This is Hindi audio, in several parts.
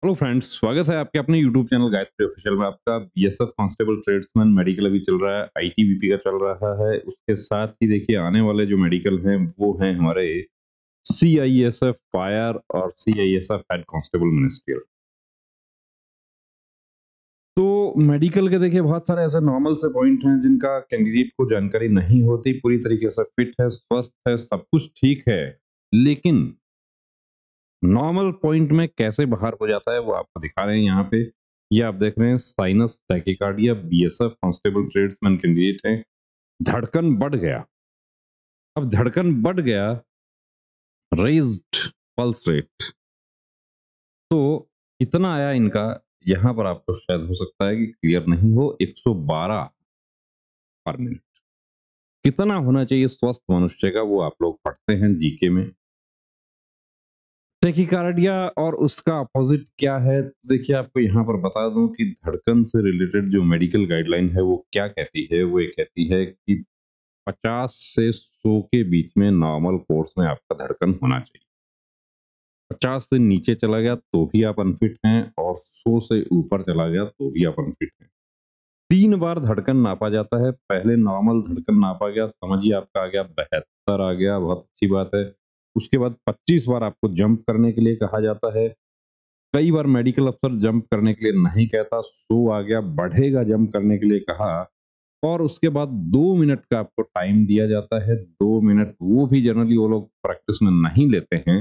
हेलो फ्रेंड्स, स्वागत है आपके अपने यूट्यूब चैनल गायत्री ऑफिशियल में। आपका बीएसएफ कांस्टेबल ट्रेड्समैन मेडिकल अभी चल रहा है, आईटीबीपी का चल रहा है। उसके साथ ही देखिए आने वाले जो मेडिकल हैं वो हैं हमारे सीआईएसएफ फायर और सीआईएसएफ हेड कांस्टेबल मिनिस्ट्रियल। तो मेडिकल के देखिए बहुत सारे ऐसे नॉर्मल से पॉइंट हैं जिनका कैंडिडेट को जानकारी नहीं होती, पूरी तरीके से फिट है, स्वस्थ है, सब कुछ ठीक है, लेकिन नॉर्मल पॉइंट में कैसे बाहर हो जाता है वो आपको दिखा रहे हैं यहाँ पे। ये आप देख रहे हैं sinus tachycardia, BSF constable tradesman candidate है। धड़कन बढ़ गया। अब धड़कन बढ़ गया, रेज्ड पल्स रेट। तो कितना आया इनका, यहाँ पर आपको शायद हो सकता है कि क्लियर नहीं हो। 112 पर मिनट कितना होना चाहिए स्वस्थ मनुष्य का, वो आप लोग पढ़ते हैं जीके में। टैकिकार्डिया और उसका अपोजिट क्या है, देखिए आपको यहाँ पर बता दूं कि धड़कन से रिलेटेड जो मेडिकल गाइडलाइन है वो क्या कहती है। वो ये कहती है कि 50 से 100 के बीच में नॉर्मल कोर्स में आपका धड़कन होना चाहिए। 50 से नीचे चला गया तो भी आप अनफिट हैं, और 100 से ऊपर चला गया तो भी आप अनफिट हैं। 3 बार धड़कन नापा जाता है। पहले नॉर्मल धड़कन नापा गया, समझिए आपका आ गया 72 आ गया, बहुत अच्छी बात है। उसके बाद 25 बार आपको जंप करने के लिए कहा जाता है। कई बार मेडिकल अफसर जंप करने के लिए नहीं कहता, 100 आ गया, बढ़ेगा जंप करने के लिए कहा। और उसके बाद 2 मिनट का आपको टाइम दिया जाता है। 2 मिनट वो भी जनरली वो लोग प्रैक्टिस में नहीं लेते हैं।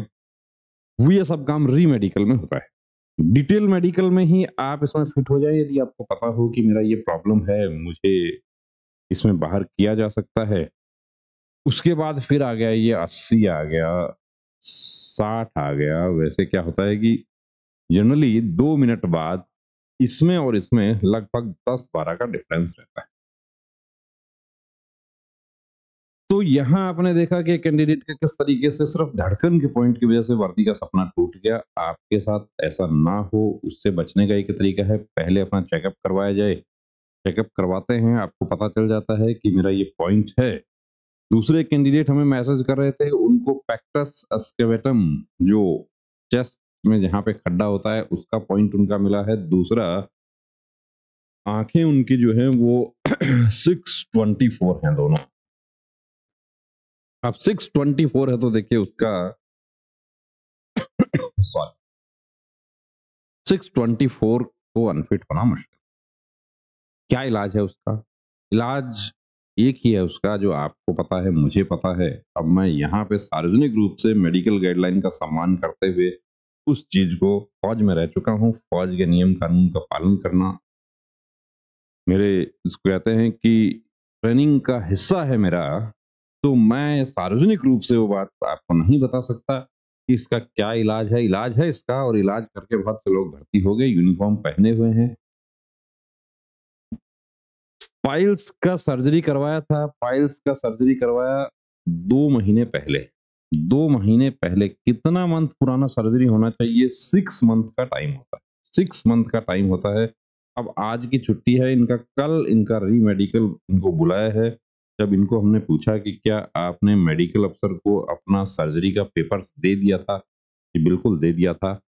वो ये सब काम री मेडिकल में होता है। डिटेल मेडिकल में ही आप इसमें फिट हो जाए, यदि आपको पता हो कि मेरा ये प्रॉब्लम है, मुझे इसमें बाहर किया जा सकता है। उसके बाद फिर आ गया ये 80 आ गया, 60 आ गया। वैसे क्या होता है कि जनरली 2 मिनट बाद इसमें और इसमें लगभग 10-12 का डिफरेंस रहता है। तो यहाँ आपने देखा कि कैंडिडेट का किस तरीके से सिर्फ धड़कन के पॉइंट की वजह से वर्दी का सपना टूट गया। आपके साथ ऐसा ना हो, उससे बचने का एक तरीका है, पहले अपना चेकअप करवाया जाए। चेकअप करवाते हैं, आपको पता चल जाता है कि मेरा ये पॉइंट है। दूसरे कैंडिडेट हमें मैसेज कर रहे थे, उनको पैक्टस एस्केवेटम, जो चेस्ट में जहाँ पे खड्डा होता है, उसका पॉइंट उनका मिला है। दूसरा, आंखें उनकी जो है वो 624 हैं दोनों। अब 624 है तो देखिए उसका सॉरी 624 को अनफिट होना मुश्किल। क्या इलाज है उसका? इलाज एक ही है उसका, जो आपको पता है, मुझे पता है। अब मैं यहाँ पे सार्वजनिक रूप से मेडिकल गाइडलाइन का सम्मान करते हुए उस चीज को, फौज में रह चुका हूँ, फौज के नियम कानून का पालन करना मेरे, इसको कहते हैं कि ट्रेनिंग का हिस्सा है मेरा। तो मैं सार्वजनिक रूप से वो बात आपको नहीं बता सकता कि इसका क्या इलाज है। इलाज है इसका, और इलाज करके बहुत से लोग भर्ती हो गए, यूनिफॉर्म पहने हुए हैं। पाइल्स का सर्जरी करवाया था, पाइल्स का सर्जरी करवाया 2 महीने पहले। 2 महीने पहले, कितना मंथ पुराना सर्जरी होना चाहिए? 6 मंथ का टाइम होता है। 6 मंथ का टाइम होता है। अब आज की छुट्टी है इनका, कल इनका री मेडिकल इनको बुलाया है। जब इनको हमने पूछा कि क्या आपने मेडिकल अफसर को अपना सर्जरी का पेपर्स दे दिया था, कि बिल्कुल दे दिया था।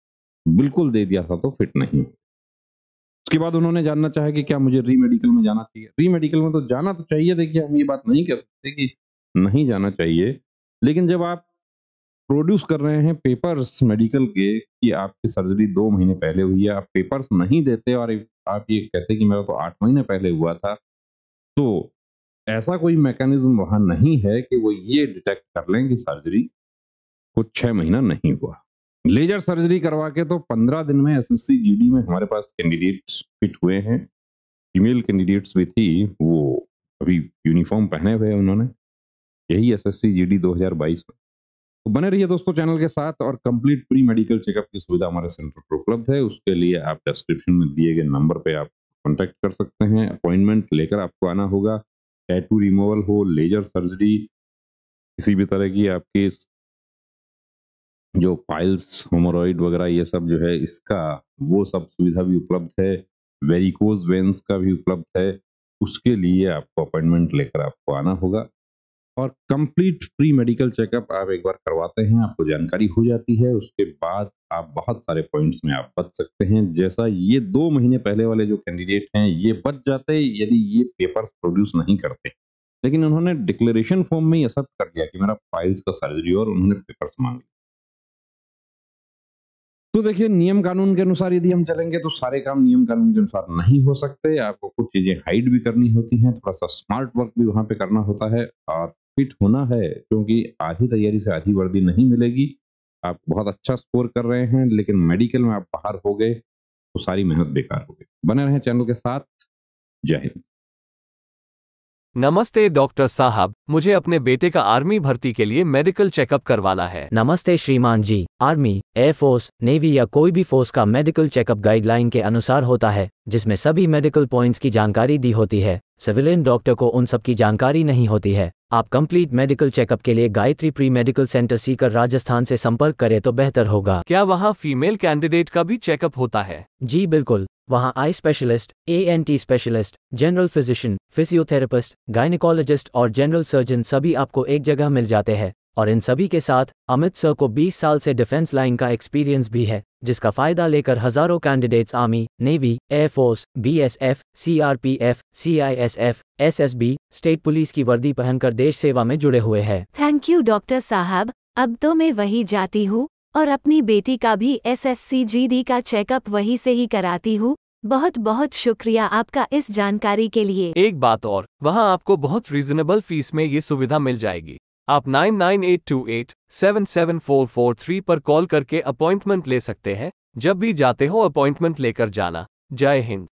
बिल्कुल दे दिया था तो फिट नहीं। उसके बाद उन्होंने जानना चाहा कि क्या मुझे री मेडिकल में जाना चाहिए। री मेडिकल में तो जाना तो चाहिए, देखिए हम ये बात नहीं कह सकते कि नहीं जाना चाहिए। लेकिन जब आप प्रोड्यूस कर रहे हैं पेपर्स मेडिकल के कि आपकी सर्जरी 2 महीने पहले हुई है, आप पेपर्स नहीं देते और आप ये कहते कि मेरा तो 8 महीने पहले हुआ था, तो ऐसा कोई मैकेनिज्म वहां नहीं है कि वो ये डिटेक्ट कर लें कि सर्जरी को 6 महीना नहीं हुआ। लेजर सर्जरी करवा के तो 15 दिन में एसएससी जीडी में हमारे पास कैंडिडेट्स फिट हुए हैं। फीमेल कैंडिडेट्स भी थी, वो अभी यूनिफॉर्म पहने हुए हैं उन्होंने, यही एसएससी जीडी 2022 में। तो बने रहिए दोस्तों चैनल के साथ, और कंप्लीट प्री मेडिकल चेकअप की सुविधा हमारे सेंटर पर उपलब्ध है। उसके लिए आप डिस्क्रिप्शन में दिए गए नंबर पे आप कांटेक्ट कर सकते हैं। अपॉइंटमेंट लेकर आपको आना होगा। टैटू रिमूवल हो, लेजर सर्जरी, किसी भी तरह की आपकी जो पाइल्स, हेमोरॉइड वगैरह ये सब जो है इसका, वो सब सुविधा भी उपलब्ध है। वेरिकोज वेन्स का भी उपलब्ध है। उसके लिए आपको अपॉइंटमेंट लेकर आपको आना होगा, और कंप्लीट फ्री मेडिकल चेकअप आप एक बार करवाते हैं, आपको जानकारी हो जाती है। उसके बाद आप बहुत सारे पॉइंट्स में आप बच सकते हैं। जैसा ये 2 महीने पहले वाले जो कैंडिडेट हैं, ये बच जाते यदि ये पेपर्स प्रोड्यूस नहीं करते। लेकिन उन्होंने डिक्लेरेशन फॉर्म में ही एक्सेप्ट कर लिया कि मेरा पाइल्स का सर्जरी और उन्होंने पेपर्स माँग लिए। तो देखिए, नियम कानून के अनुसार यदि हम चलेंगे तो सारे काम नियम कानून के अनुसार नहीं हो सकते। आपको कुछ चीज़ें हाइड भी करनी होती हैं, थोड़ा-सा स्मार्ट वर्क भी वहाँ पे करना होता है और फिट होना है, क्योंकि आधी तैयारी से आधी वर्दी नहीं मिलेगी। आप बहुत अच्छा स्कोर कर रहे हैं, लेकिन मेडिकल में आप बाहर हो गए, तो सारी मेहनत बेकार हो गई। बने रहें चैनल के साथ। जय हिंद। नमस्ते डॉक्टर साहब, मुझे अपने बेटे का आर्मी भर्ती के लिए मेडिकल चेकअप करवाना है। नमस्ते श्रीमान जी। आर्मी, एयरफोर्स, नेवी या कोई भी फोर्स का मेडिकल चेकअप गाइडलाइन के अनुसार होता है, जिसमें सभी मेडिकल पॉइंट्स की जानकारी दी होती है। सिविलियन डॉक्टर को उन सब की जानकारी नहीं होती है। आप कंप्लीट मेडिकल चेकअप के लिए Gayatri pre medical centre Sikar Rajasthan से संपर्क करें तो बेहतर होगा। क्या वहाँ फीमेल कैंडिडेट का भी चेकअप होता है? जी बिल्कुल, वहाँ eye specialist, ANT specialist, general physician, physiotherapist, gynaecologist और जनरल सर्जन सभी आपको एक जगह मिल जाते हैं। और इन सभी के साथ अमित सर को 20 साल से डिफेंस लाइन का एक्सपीरियंस भी है, जिसका फायदा लेकर हजारों candidates army, navy, air force, BSF, CRPF, CISF, SSB, state police की वर्दी पहनकर देश सेवा में जुड़े हुए हैं। थैंक यू डॉक्टर साहब। अब तो मैं वही जाती हूँ और अपनी बेटी का भी SSC GD का चेकअप वहीं से ही कराती हूँ। बहुत बहुत शुक्रिया आपका इस जानकारी के लिए। एक बात और, वहाँ आपको बहुत रीजनेबल फीस में ये सुविधा मिल जाएगी। आप 9982877443 पर कॉल करके अपॉइंटमेंट ले सकते हैं। जब भी जाते हो अपॉइंटमेंट लेकर जाना। जय हिंद।